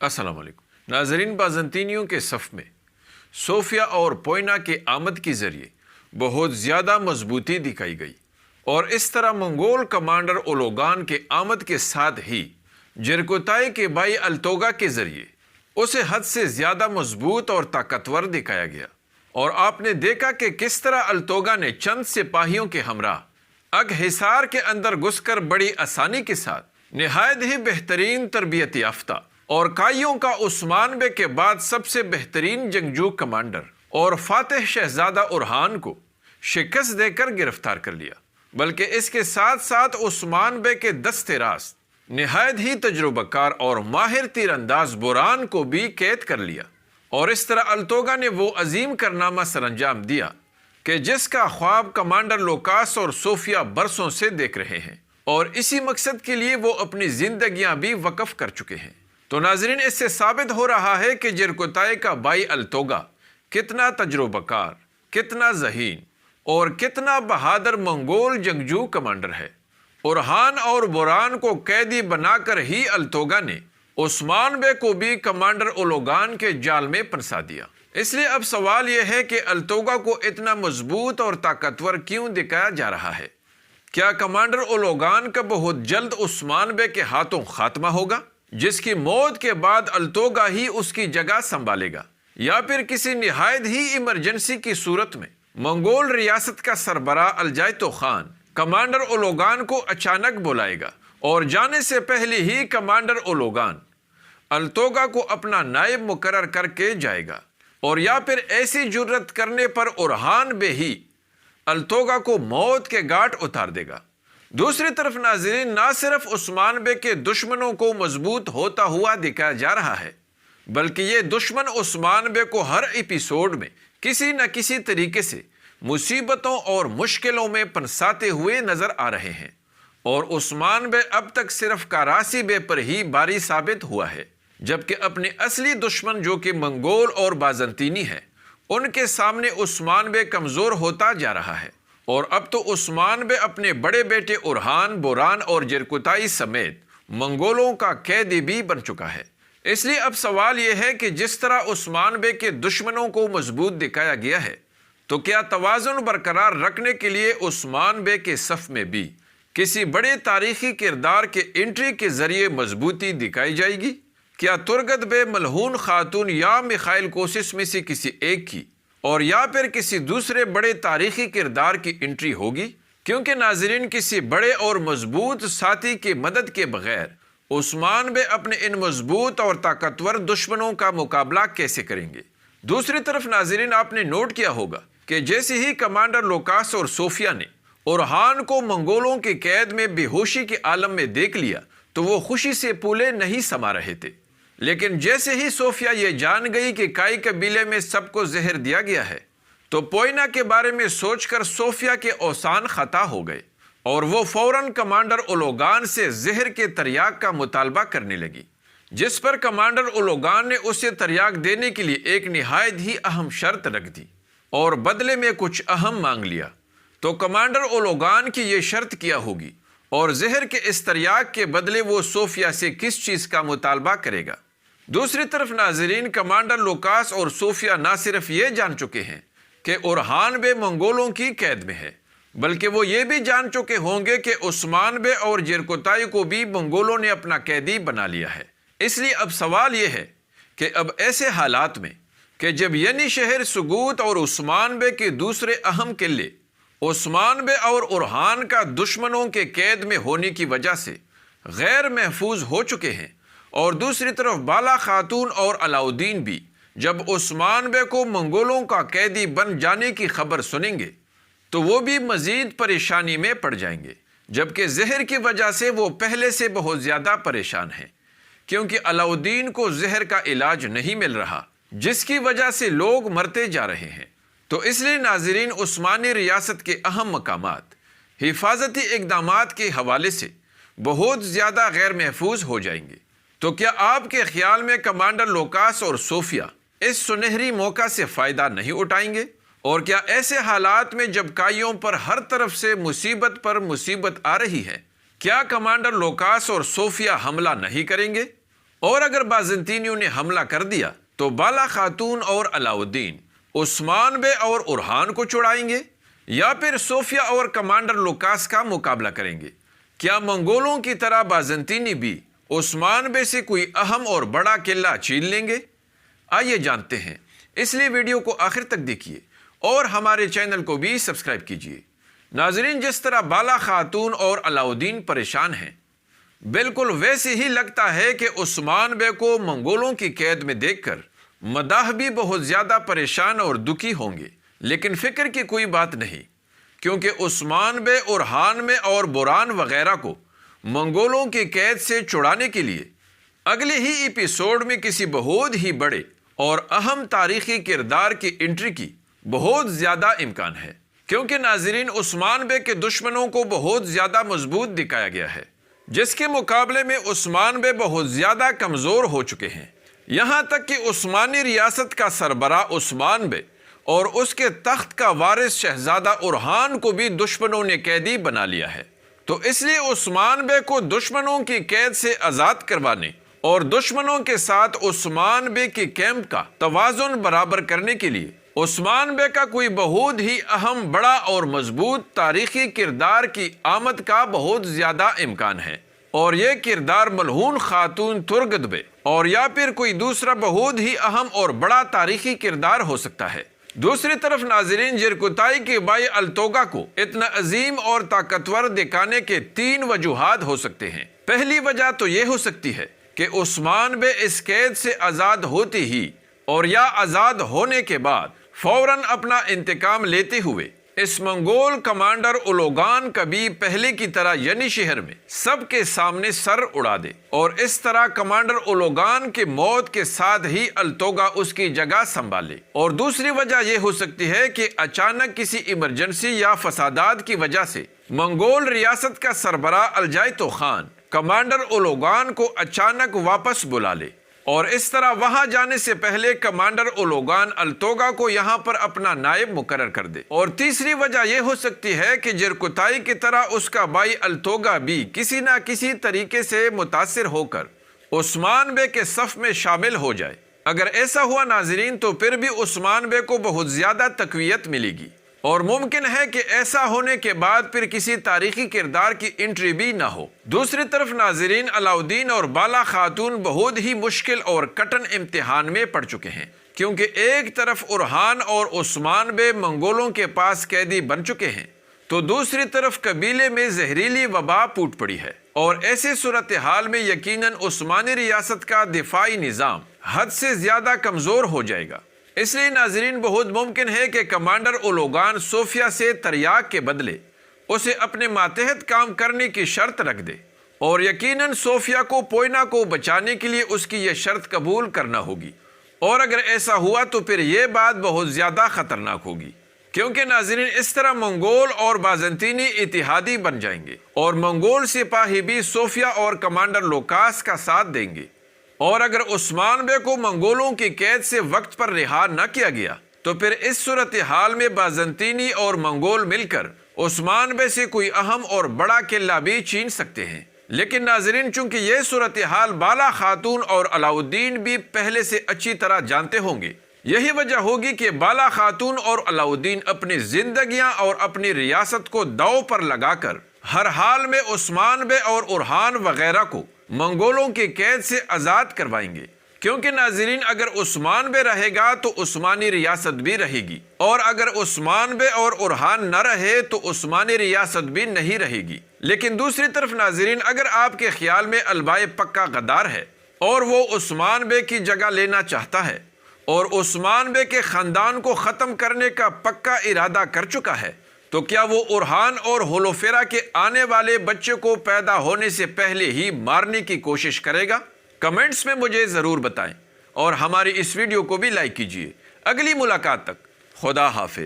السلام علیکم ناظرین، بازنطینیوں کے صف میں صوفیہ اور پوئنا کے آمد کے ذریعے بہت زیادہ مضبوطی دکھائی گئی، اور اس طرح منگول کمانڈر اولوگان کے آمد کے ساتھ ہی جرکوتائی کے بھائی التوگا کے ذریعے اسے حد سے زیادہ مضبوط اور طاقتور دکھایا گیا۔ اور آپ نے دیکھا کہ کس طرح التوگا نے چند سپاہیوں کے ہمراہ اگ حصار کے اندر گھس کر بڑی آسانی کے ساتھ نہایت ہی بہترین تربیت یافتہ اور کائیوں کا عثمان بے کے بعد سب سے بہترین جنگجو کمانڈر اور فاتح شہزادہ اورحان کو شکست دے کر گرفتار کر لیا، بلکہ اس کے ساتھ ساتھ عثمان بے کے دست راست نہایت ہی تجربہ کار اور ماہر تیر انداز بوران کو بھی قید کر لیا۔ اور اس طرح التوگا نے وہ عظیم کارنامہ سر انجام دیا کہ جس کا خواب کمانڈر لوکاس اور صوفیہ برسوں سے دیکھ رہے ہیں، اور اسی مقصد کے لیے وہ اپنی زندگیاں بھی وقف کر چکے ہیں۔ تو ناظرین، اس سے ثابت ہو رہا ہے کہ جرکوتائی کا بھائی التوگا کتنا تجربہ کار، کتنا ذہین اور کتنا بہادر منگول جنگجو کمانڈر ہے۔ اورحان اور بوران کو قیدی بنا کر ہی التوگا نے عثمان بے کو بھی کمانڈر اولوگان کے جال میں پھنسا دیا۔ اس لیے اب سوال یہ ہے کہ التوگا کو اتنا مضبوط اور طاقتور کیوں دکھایا جا رہا ہے؟ کیا کمانڈر اولوگان کا بہت جلد عثمان بے کے ہاتھوں خاتمہ ہوگا، جس کی موت کے بعد التوگا ہی اس کی جگہ سنبھالے گا، یا پھر کسی نہایت ہی ایمرجنسی کی صورت میں منگول ریاست کا سربراہ الجائتو خان کمانڈر اولوگان کو اچانک بلائے گا، اور جانے سے پہلے ہی کمانڈر اولوگان التوگا کو اپنا نائب مقرر کر کے جائے گا، اور یا پھر ایسی جرت کرنے پر اورحان بے ہی التوگا کو موت کے گھاٹ اتار دے گا۔ دوسری طرف ناظرین، نہ صرف عثمان بے کے دشمنوں کو مضبوط ہوتا ہوا دکھایا جا رہا ہے، بلکہ یہ دشمن عثمان بے کو ہر ایپیسوڈ میں کسی نہ کسی طریقے سے مصیبتوں اور مشکلوں میں پھنساتے ہوئے نظر آ رہے ہیں، اور عثمان بے اب تک صرف کراسی بے پر ہی باری ثابت ہوا ہے، جبکہ اپنے اصلی دشمن جو کہ منگول اور بازنطینی ہے، ان کے سامنے عثمان بے کمزور ہوتا جا رہا ہے۔ اور اب تو عثمان بے اپنے بڑے بیٹے اورحان، بوران اور جرکوتائی سمیت منگولوں کا قیدی بھی بن چکا ہے۔ اس لیے اب سوال یہ ہے کہ جس طرح عثمان بے کے دشمنوں کو مضبوط دکھایا گیا ہے، تو کیا توازن برقرار رکھنے کے لیے عثمان بے کے صف میں بھی کسی بڑے تاریخی کردار کے انٹری کے ذریعے مضبوطی دکھائی جائے گی؟ کیا ترگت بے ملعون خاتون یا میخائیل کوسس میں سے کسی ایک کی، اور یا پھر کسی دوسرے بڑے تاریخی کردار کی انٹری ہوگی؟ کیونکہ ناظرین، کسی بڑے اور مضبوط ساتھی کی مدد کے بغیر عثمان بے اپنے ان مضبوط اور طاقتور دشمنوں کا مقابلہ کیسے کریں گے؟ دوسری طرف ناظرین، آپ نے نوٹ کیا ہوگا کہ جیسے ہی کمانڈر لوکاس اور صوفیہ نے اورحان کو منگولوں کی قید میں بے ہوشی کے عالم میں دیکھ لیا تو وہ خوشی سے پھولے نہیں سما رہے تھے، لیکن جیسے ہی صوفیہ یہ جان گئی کہ کائی قبیلے میں سب کو زہر دیا گیا ہے، تو پوئنا کے بارے میں سوچ کر صوفیہ کے اوسان خطا ہو گئے، اور وہ فوراً کمانڈر اولوگان سے زہر کے تریاق کا مطالبہ کرنے لگی، جس پر کمانڈر اولوگان نے اسے تریاق دینے کے لیے ایک نہایت ہی اہم شرط رکھ دی اور بدلے میں کچھ اہم مانگ لیا۔ تو کمانڈر اولوگان کی یہ شرط کیا ہوگی، اور زہر کے اس تریاق کے بدلے وہ صوفیہ سے کس چیز کا مطالبہ کرے گا؟ دوسری طرف ناظرین، کمانڈر لوکاس اور صوفیہ نہ صرف یہ جان چکے ہیں کہ اورحان بے منگولوں کی قید میں ہے، بلکہ وہ یہ بھی جان چکے ہوں گے کہ عثمان بے اور جرکوتائی کو بھی منگولوں نے اپنا قیدی بنا لیا ہے۔ اس لیے اب سوال یہ ہے کہ اب ایسے حالات میں کہ جب ینی شہر سگوت اور عثمان بے کے دوسرے اہم قلعے عثمان بے اور اورحان کا دشمنوں کے قید میں ہونے کی وجہ سے غیر محفوظ ہو چکے ہیں، اور دوسری طرف بالا خاتون اور علاؤدین بھی جب عثمان بے کو منگولوں کا قیدی بن جانے کی خبر سنیں گے تو وہ بھی مزید پریشانی میں پڑ جائیں گے، جبکہ زہر کی وجہ سے وہ پہلے سے بہت زیادہ پریشان ہیں، کیونکہ علاؤدین کو زہر کا علاج نہیں مل رہا، جس کی وجہ سے لوگ مرتے جا رہے ہیں۔ تو اس لیے ناظرین، عثمانی ریاست کے اہم مقامات حفاظتی اقدامات کے حوالے سے بہت زیادہ غیر محفوظ ہو جائیں گے۔ تو کیا آپ کے خیال میں کمانڈر لوکاس اور صوفیہ اس سنہری موقع سے فائدہ نہیں اٹھائیں گے؟ اور کیا ایسے حالات میں جب کائیوں پر ہر طرف سے مصیبت پر مصیبت آ رہی ہے، کیا کمانڈر لوکاس اور صوفیہ حملہ نہیں کریں گے؟ اور اگر بازنطینیوں نے حملہ کر دیا تو بالا خاتون اور علاؤالدین عثمان بے اور اورحان کو چھڑائیں گے یا پھر صوفیہ اور کمانڈر لوکاس کا مقابلہ کریں گے؟ کیا منگولوں کی طرح بازنطینی بھی عثمان بے سے کوئی اہم اور بڑا قلعہ چھین لیں گے؟ آئیے جانتے ہیں، اس لیے ویڈیو کو آخر تک دیکھیے اور ہمارے چینل کو بھی سبسکرائب کیجیے۔ ناظرین، جس طرح بالا خاتون اور علاؤالدین پریشان ہیں، بالکل ویسے ہی لگتا ہے کہ عثمان بے کو منگولوں کی قید میں دیکھ کر مداح بھی بہت زیادہ پریشان اور دکھی ہوں گے۔ لیکن فکر کی کوئی بات نہیں، کیونکہ عثمان بے اورحان میں اور بوران وغیرہ کو منگولوں کی قید سے چھڑانے کے لیے اگلے ہی ایپیسوڈ میں کسی بہت ہی بڑے اور اہم تاریخی کردار کی انٹری کی بہت زیادہ امکان ہے، کیونکہ ناظرین عثمان بے کے دشمنوں کو بہت زیادہ مضبوط دکھایا گیا ہے، جس کے مقابلے میں عثمان بے بہت زیادہ کمزور ہو چکے ہیں۔ یہاں تک کہ عثمانی ریاست کا سربراہ عثمان بے اور اس کے تخت کا وارث شہزادہ اورحان کو بھی دشمنوں نے قیدی بنا لیا ہے۔ تو اس لیے عثمان بے کو دشمنوں کی قید سے آزاد کروانے اور دشمنوں کے ساتھ عثمان بے کی کیمپ کا توازن برابر کرنے کے لیے عثمان بے کا کوئی بہت ہی اہم، بڑا اور مضبوط تاریخی کردار کی آمد کا بہت زیادہ امکان ہے، اور یہ کردار ملعون خاتون ترگد بے اور یا پھر کوئی دوسرا بہت ہی اہم اور بڑا تاریخی کردار ہو سکتا ہے۔ دوسری طرف ناظرین، جرکتائی کے بھائی التوگا کو اتنا عظیم اور طاقتور دکھانے کے 3 وجوہات ہو سکتے ہیں۔ پہلی وجہ تو یہ ہو سکتی ہے کہ عثمان بے اس قید سے آزاد ہوتے ہی اور یا آزاد ہونے کے بعد فوراً اپنا انتقام لیتے ہوئے اس منگول کمانڈر اولوگان کا بھی پہلے کی طرح یعنی شہر میں سب کے سامنے سر اڑا دے، اور اس طرح کمانڈر اولوگان کے موت کے ساتھ ہی التوگا اس کی جگہ سنبھالے۔ اور دوسری وجہ یہ ہو سکتی ہے کہ اچانک کسی ایمرجنسی یا فسادات کی وجہ سے منگول ریاست کا سربراہ الجائتو خان کمانڈر اولوگان کو اچانک واپس بلا لے، اور اس طرح وہاں جانے سے پہلے کمانڈر اولوگان التوگا کو یہاں پر اپنا نائب مقرر کر دے۔ اور تیسری وجہ یہ ہو سکتی ہے کہ جرکتائی کی طرح اس کا بھائی التوگا بھی کسی نہ کسی طریقے سے متاثر ہو کر عثمان بے کے صف میں شامل ہو جائے۔ اگر ایسا ہوا ناظرین، تو پھر بھی عثمان بے کو بہت زیادہ تقویت ملے گی، اور ممکن ہے کہ ایسا ہونے کے بعد پھر کسی تاریخی کردار کی انٹری بھی نہ ہو۔ دوسری طرف ناظرین، علاؤالدین اور بالا خاتون بہت ہی مشکل اور کٹن امتحان میں پڑ چکے ہیں، کیونکہ ایک طرف اورحان اور عثمان بے منگولوں کے پاس قیدی بن چکے ہیں، تو دوسری طرف قبیلے میں زہریلی وبا پھوٹ پڑی ہے، اور ایسے صورتحال میں یقیناً عثمانی ریاست کا دفاعی نظام حد سے زیادہ کمزور ہو جائے گا۔ اس لیے ناظرین، بہت ممکن ہے کہ کمانڈر اولوگان صوفیہ سے تریاق کے بدلے اسے اپنے ماتحت کام کرنے کی شرط رکھ دے، اور یقیناً صوفیہ کو پوئنا کو بچانے کے لیے اس کی یہ شرط قبول کرنا ہوگی۔ اور اگر ایسا ہوا تو پھر یہ بات بہت زیادہ خطرناک ہوگی، کیونکہ ناظرین اس طرح منگول اور بازنطینی اتحادی بن جائیں گے، اور منگول سپاہی بھی صوفیہ اور کمانڈر لوکاس کا ساتھ دیں گے۔ اور اگر عثمان بے کو منگولوں کی قید سے وقت پر رہا نہ کیا گیا تو پھر اس صورتحال میں بازنطینی اور منگول مل کر عثمان بے سے کوئی اہم اور بڑا قلعہ بھی چھین سکتے ہیں۔ لیکن ناظرین، چونکہ یہ صورتحال بالا خاتون اور علاؤالدین بھی پہلے سے اچھی طرح جانتے ہوں گے، یہی وجہ ہوگی کہ بالا خاتون اور علاؤالدین اپنی زندگیاں اور اپنی ریاست کو داؤ پر لگا کر ہر حال میں عثمان بے اور اورحان وغیرہ کو منگولوں کی قید سے آزاد کروائیں گے، کیونکہ ناظرین اگر عثمان بے رہے گا تو عثمانی ریاست بھی رہے گی، اور اگر عثمان بے اور اورحان نہ رہے تو عثمانی ریاست بھی نہیں رہے گی۔ لیکن دوسری طرف ناظرین، اگر آپ کے خیال میں البائے پکا غدار ہے اور وہ عثمان بے کی جگہ لینا چاہتا ہے اور عثمان بے کے خاندان کو ختم کرنے کا پکا ارادہ کر چکا ہے، تو کیا وہ اورحان اور ہولوفیرا کے آنے والے بچے کو پیدا ہونے سے پہلے ہی مارنے کی کوشش کرے گا؟ کمنٹس میں مجھے ضرور بتائیں، اور ہماری اس ویڈیو کو بھی لائک کیجیے۔ اگلی ملاقات تک خدا حافظ۔